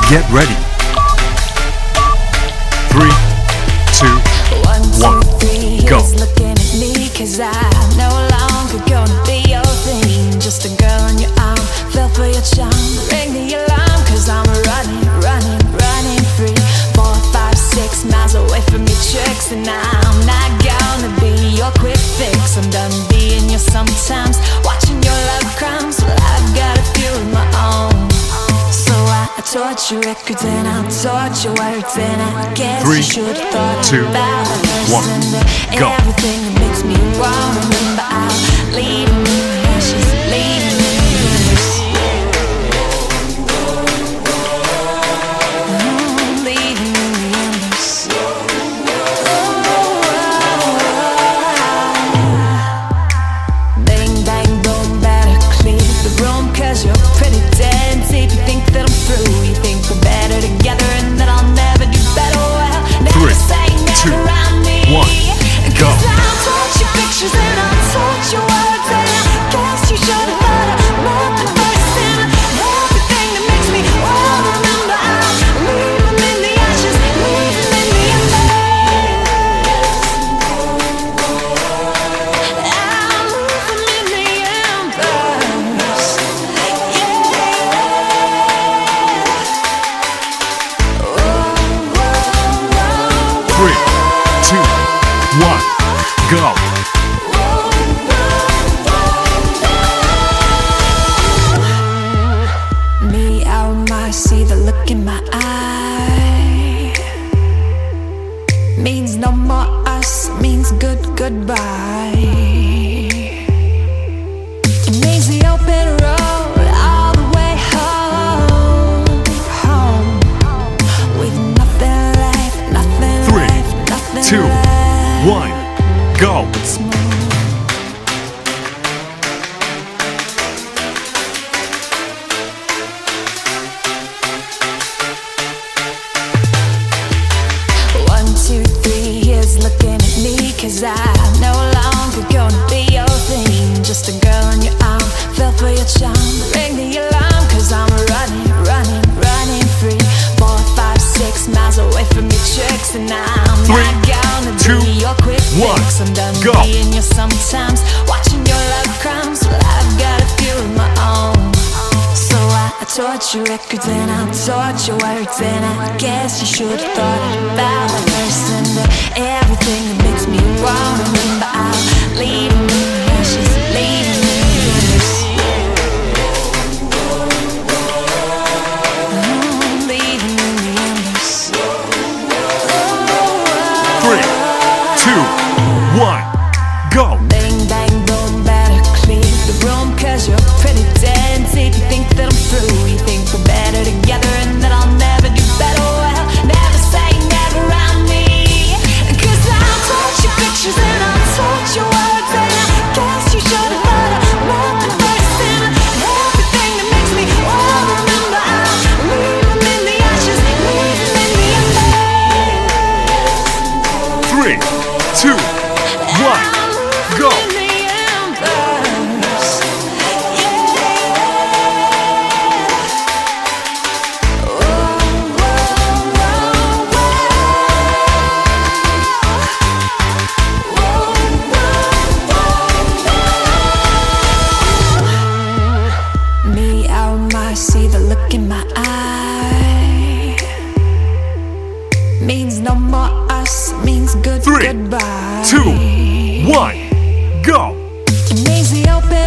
Get ready. 3, 2, 1, go. He's looking at me, 'cause I'm no longer gonna be your thing. Just a girl on your arm, fell for your charm. Ring the alarm, 'cause I'm running free. 4, 5, 6 miles away from your tricks, and I'm not gonna be your quick fix. I'm done being you sometimes, watching your love crimes. Well, I've got a few of my own. So I torture records and I'll torture words, and I guess 3, you should have thought 2, about the 1, person, go. everything that makes me want to remember. I'll leave me in the ashes, leave me in the embers. Leave me in the embers. Bang, bang, boom, better clear the room, 'cause you're pretty dense. If you think that I'm through, you think we're better together and that I'll never do better. Well, never 3, say never 2, around me. 1, go. 'Cause I'll touch your pictures and I'll touch your words, and I guess you should have thought of more than first. And everything that makes me want to remember, I'll leave them in the ashes, leave them in the embers. I'll leave them in the embers. Yeah. 3, 2, 1, go. Me, how am I? See the look in my eye. Means no more us, means goodbye. It means the open road all the way home, with nothing left, nothing 3, left, nothing 2, left. 1, go. One, two, three, he's looking at me, 'cause I'm no longer gonna be your thing. Just a girl on your arm, fell for your charm. Ring the alarm, 'cause I'm running free. 4, 5, 6 miles away from your tricks, and I'm 3, not gonna 2, be your quick 1, fix. I'm done go. being you sometimes, watching your love crimes. Well, I've got a few of my own. So I torture records and I'll torture words, and I guess you should have thought about the person, everything that makes me want to remember. I'll leave them in the ashes, leave them in the embers. Leave them in the embers. 3, 2, 1, go. Bang, bang, boom, better clear the room, 'cause you're pretty dense. If you think that I'm through, you think we're better together and that I'll never do better. Well, never say never around me, 'cause I'll touch your pictures and I'll touch your words, and I guess you should have thought of more than first. And everything that makes me want to remember, I'll leave them in the ashes, leave them in the embers. 3, 2, 1, go. In the embers. Yeah. Me, how am I? See the look in my eye. Means no more us, means 3, goodbye. 2, 1, go. It means the open